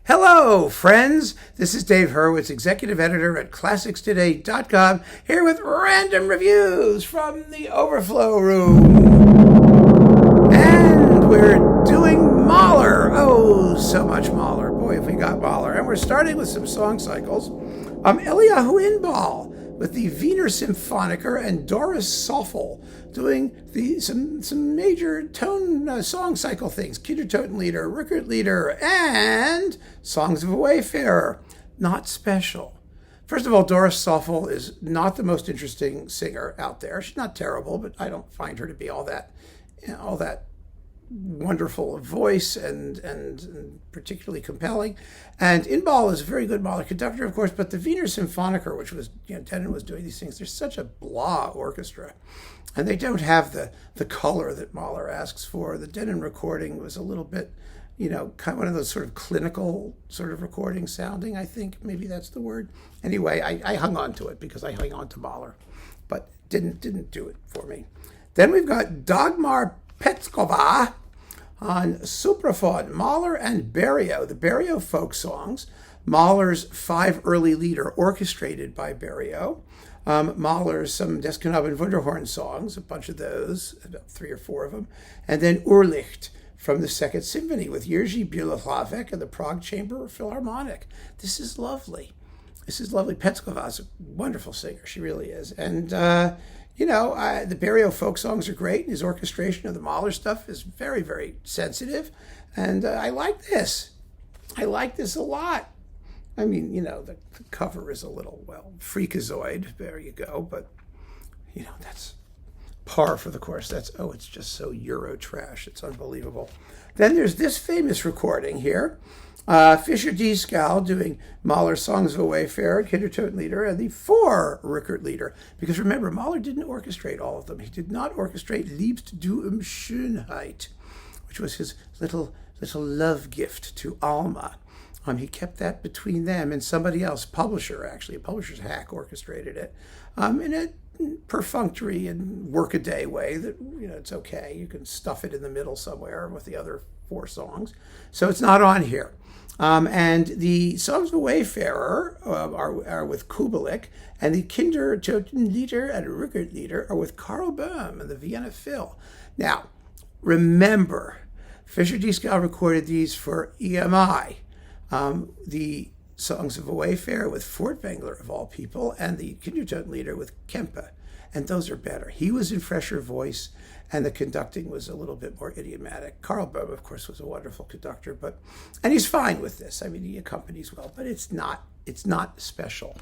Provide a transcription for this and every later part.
Hello, friends. This is Dave Hurwitz, executive editor at ClassicsToday.com, here with random reviews from the Overflow room. And we're doing Mahler. Oh, so much Mahler. Boy, if we got Mahler. And we're starting with some song cycles. Eliyahu Inbal with the Wiener Symphoniker and Doris Soffel doing some major tone song cycle things. Kindertotenlieder, Rückertlieder, and Songs of a Wayfarer. Not special. First of all, Doris Soffel is not the most interesting singer out there. She's not terrible, but I don't find her to be all that wonderful voice and particularly compelling. And Inbal is a very good Mahler conductor, of course, but the Wiener Symphoniker, which was, Denon was doing these things, they're such a blah orchestra. And they don't have the color that Mahler asks for. The Denon recording was a little bit, kind of one of those sort of clinical sort of recording sounding, I think. Maybe that's the word. Anyway, I hung on to it because I hung on to Mahler, but didn't do it for me. Then we've got Dagmar Petskova on Supraphon, Mahler and Berio, the Berio folk songs, Mahler's 5 early lieder orchestrated by Berio, Mahler's some Des Knaben Wunderhorn songs, a bunch of those, about 3 or 4 of them, and then Urlicht from the Second Symphony with Jerzy Bieloslavek and the Prague Chamber Philharmonic. This is lovely. Petskova is a wonderful singer. She really is. And, the Berio folk songs are great, and his orchestration of the Mahler stuff is very, very sensitive. And I like this. I like this a lot. I mean, the cover is a little, freakazoid. There you go. But, that's par for the course. It's just so Euro trash. It's unbelievable. Then there's this famous recording here. Fischer-Dieskau doing Mahler's Songs of a Wayfarer, Kindertotenlieder, and the 4 Rückertlieder. Because remember, Mahler didn't orchestrate all of them. He did not orchestrate Liebst du Schönheit, which was his little love gift to Alma. He kept that between them and somebody else, a publisher's hack orchestrated it in a perfunctory and workaday way that, it's okay. You can stuff it in the middle somewhere with the other 4 songs. So it's not on here. And the Songs of a Wayfarer are with Kubelik, and the Kindertotenlieder and Rückertlieder are with Karl Böhm and the Vienna Phil. Now, remember, Fischer-Dieskau recorded these for EMI. The Songs of a Wayfarer with Furtwängler, of all people, and the Kindertotenlieder with Kempe. And those are better. He was in fresher voice, and the conducting was a little bit more idiomatic. Karl Böhm, of course, was a wonderful conductor, and he's fine with this. I mean, he accompanies well, but it's not special.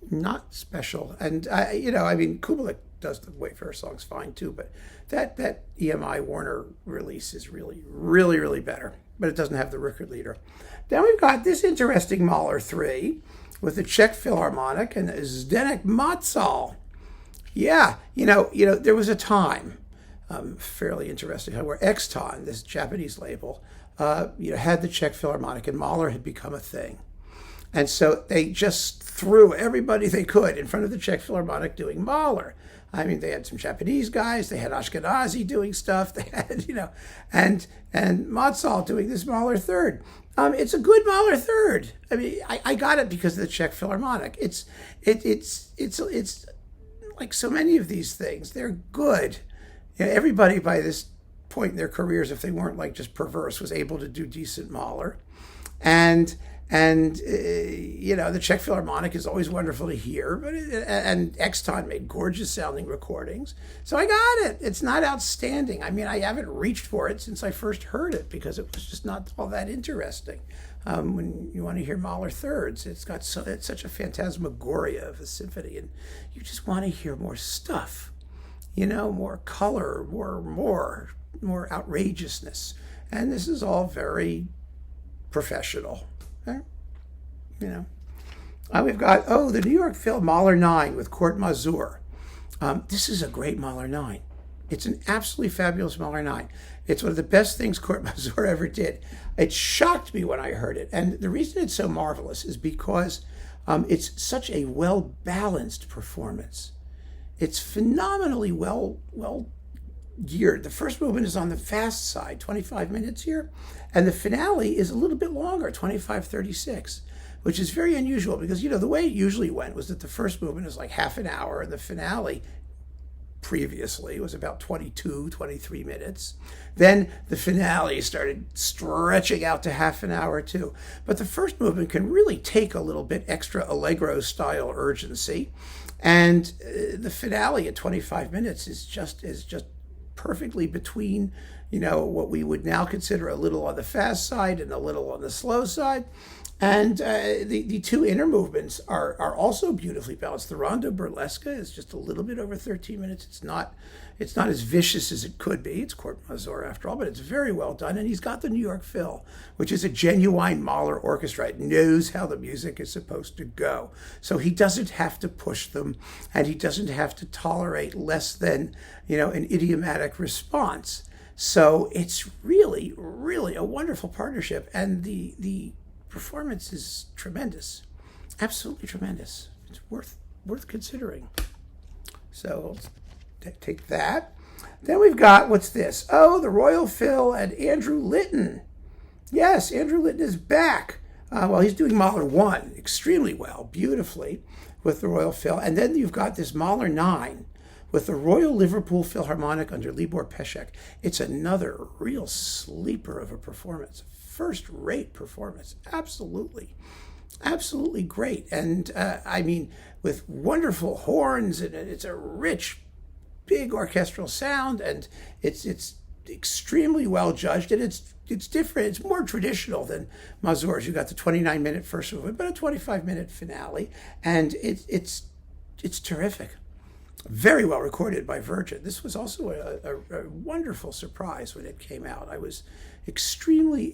Not special. And, Kubelik does the Wayfarer songs fine, too, but that EMI Warner release is really, really, really better. But it doesn't have the Rückertlieder. Then we've got this interesting Mahler 3 with the Czech Philharmonic and Zdeněk Matzal. Yeah, there was a time, fairly interesting, where Exton, this Japanese label, had the Czech Philharmonic, and Mahler had become a thing. And so they just threw everybody they could in front of the Czech Philharmonic doing Mahler. I mean, they had some Japanese guys, they had Ashkenazi doing stuff, they had, and Matzal doing this Mahler third. It's a good Mahler third. I mean, I got it because of the Czech Philharmonic. It's like so many of these things, they're good. Everybody by this point in their careers, if they weren't like just perverse, was able to do decent Mahler. And the Czech Philharmonic is always wonderful to hear, and Exton made gorgeous sounding recordings. So I got it. It's not outstanding. I mean, I haven't reached for it since I first heard it because it was just not all that interesting. When you want to hear Mahler thirds, it's such a phantasmagoria of a symphony, and you just want to hear more stuff, more color, more outrageousness. And this is all very professional. We've got, the New York Phil Mahler 9 with Court Masur. This is a great Mahler 9. It's an absolutely fabulous Mahler 9. It's one of the best things Court Masur ever did. It shocked me when I heard it. And the reason it's so marvelous is because it's such a well-balanced performance. It's phenomenally well geared. The first movement is on the fast side, 25 minutes here, and the finale is a little bit longer, 25:36, which is very unusual because, the way it usually went was that the first movement is like half an hour, and the finale previously was about 22, 23 minutes. Then the finale started stretching out to half an hour too. But the first movement can really take a little bit extra allegro style urgency. And the finale at 25 minutes is just perfectly between, what we would now consider a little on the fast side and a little on the slow side. And the two inner movements are also beautifully balanced. The Rondo Burlesca is just a little bit over 13 minutes. It's not as vicious as it could be. It's Court Masur after all, but it's very well done. And he's got the New York Phil, which is a genuine Mahler orchestra. It knows how the music is supposed to go. So he doesn't have to push them, and he doesn't have to tolerate less than, an idiomatic response. So it's really, really a wonderful partnership. And the performance is tremendous, absolutely tremendous. It's worth considering. So take that. Then we've got, what's this? Oh, the Royal Phil and Andrew Litton. Yes, Andrew Litton is back. He's doing Mahler 1 extremely well, beautifully, with the Royal Phil. And then you've got this Mahler 9 with the Royal Liverpool Philharmonic under Libor Pesek. It's another real sleeper of a performance. First-rate performance, absolutely great, and with wonderful horns, and it's a rich, big orchestral sound, and it's extremely well judged, and it's different. It's more traditional than Mazur's. You got the 29-minute first movement, but a 25-minute finale, and it's terrific. Very well recorded by Virgin. This was also a wonderful surprise when it came out. I was extremely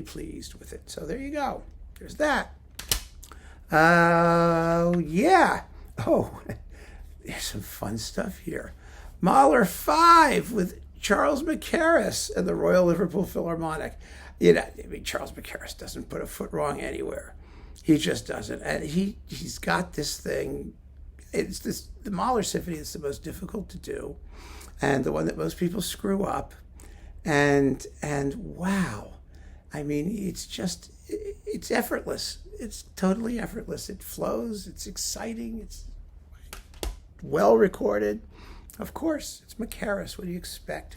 pleased with it. So there you go. There's that. Yeah. Oh, there's some fun stuff here. Mahler 5 with Charles Mackerras and the Royal Liverpool Philharmonic. Charles Mackerras doesn't put a foot wrong anywhere. He just doesn't. And he's got this thing. The Mahler symphony is the most difficult to do, and the one that most people screw up. And wow, it's effortless. It's totally effortless. It flows. It's exciting. It's well recorded. Of course, it's Mackerras. What do you expect?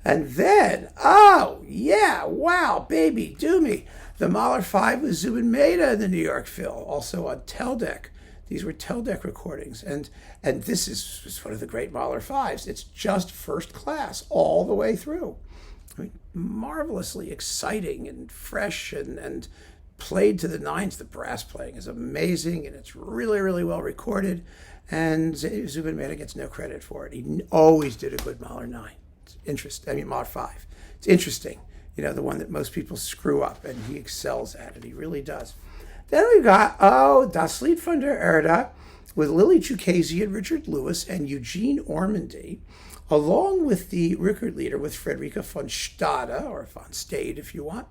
And then, oh yeah, wow, baby, do me. The Mahler 5 with Zubin Mehta in the New York Phil, also on Teldec. These were Teldec recordings, and this is one of the great Mahler 5s. It's just first class all the way through. Marvelously exciting and fresh and played to the nines. The brass playing is amazing, and it's really, really well recorded. And Zubin Mehta gets no credit for it. He always did a good Mahler 9. It's interesting. Mahler 5. It's interesting. The one that most people screw up, and he excels at it. He really does. Then we've got, Das Lied von der Erde with Lily Chukasey and Richard Lewis and Eugene Ormandy, along with the Rückerlieder with Frederica von Stade, or von Stade if you want,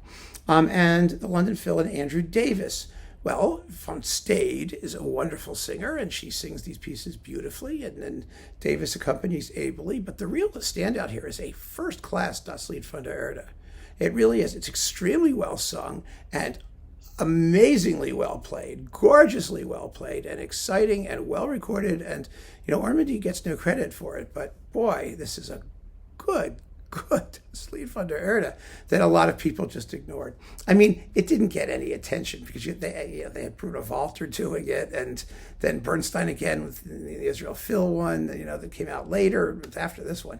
and the London Phil and Andrew Davis. Well, von Stade is a wonderful singer, and she sings these pieces beautifully, and then Davis accompanies ably. But the real standout here is a first-class Das Lied von der Erde. It really is. It's extremely well sung and amazingly well played, gorgeously well played, and exciting and well recorded. And Ormandy gets no credit for it, but boy, this is a good Lied von der Erde that a lot of people just ignored. It didn't get any attention because they had Bruno Walter doing it, and then Bernstein again with the Israel Phil one, that came out later after this one.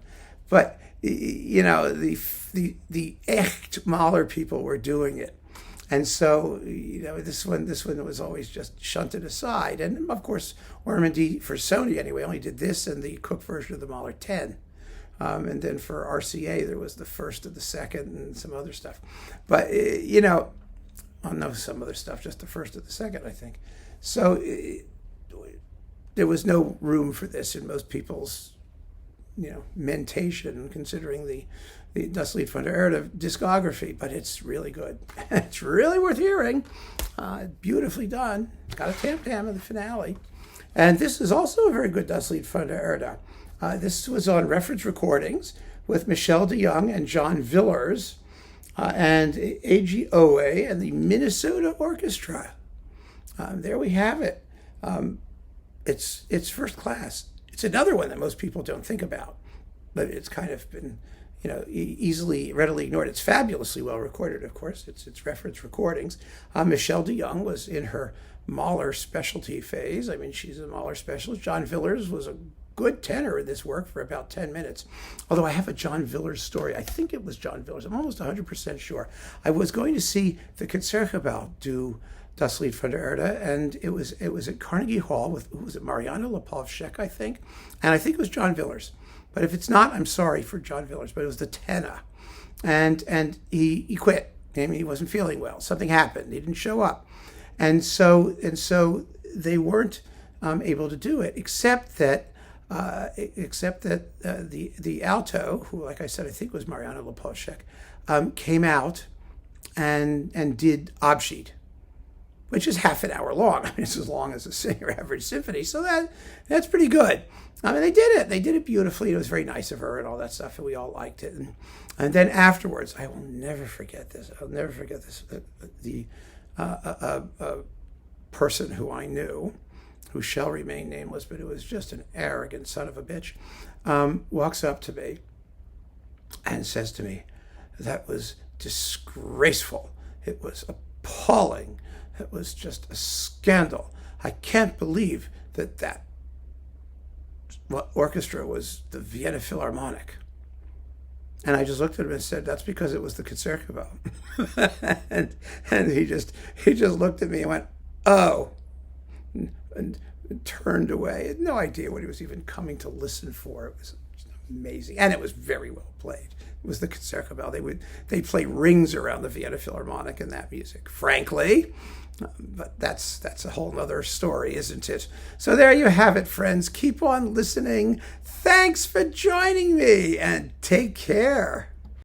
But the echt Mahler people were doing it. And so, this one was always just shunted aside. And of course, Ormandy, for Sony anyway, only did this and the Cook version of the Mahler 10. And then for RCA, there was the first and the second and some other stuff. But, some other stuff, just the first and the second, I think. So there was no room for this in most people's, mentation, considering the Das Lied von der Erde discography, but it's really good. It's really worth hearing. Beautifully done. Got a tam-tam in the finale. And this is also a very good Das Lied von der Erde. This was on reference recordings with Michel de Young and John Villers and A.G. Owe and the Minnesota Orchestra. There we have it. It's first class. It's another one that most people don't think about, but it's kind of been, readily ignored. It's fabulously well recorded, of course. It's reference recordings. Michel de Young was in her Mahler specialty phase. I mean, she's a Mahler specialist. John Villers was a good tenor in this work for about 10 minutes. Although I have a John Villers story. I think it was John Villers. I'm almost 100% sure. I was going to see the Concertgebouw do Das Lied von der Erde, and it was at Carnegie Hall with, who was it, Mariana Lepavchek, I think, and I think it was John Villers. But if it's not, I'm sorry for John Villers, but it was the tenor, and he quit. I mean, he wasn't feeling well. Something happened. He didn't show up, and so they weren't able to do it, except that the alto, who, like I said, I think was Mariana Lepavchek, came out and did Abschied, which is half an hour long. I mean, it's as long as a Singer average symphony. So that's pretty good. I mean, they did it. They did it beautifully. It was very nice of her and all that stuff, and we all liked it. And then afterwards, I will never forget this. I'll never forget this. A person who I knew, who shall remain nameless, but who was just an arrogant son of a bitch, walks up to me and says to me, "That was disgraceful. It was appalling. It was just a scandal. I can't believe that orchestra was the Vienna Philharmonic." And I just looked at him and said, "That's because it was the Concertgebouw." and he just looked at me and went, "Oh," and turned away. I had no idea what he was even coming to listen for. It was amazing, and it was very well played. It was the Concertgebouw. They play rings around the Vienna Philharmonic in that music, frankly. But that's a whole other story, isn't it? So there you have it, friends. Keep on listening. Thanks for joining me, and take care.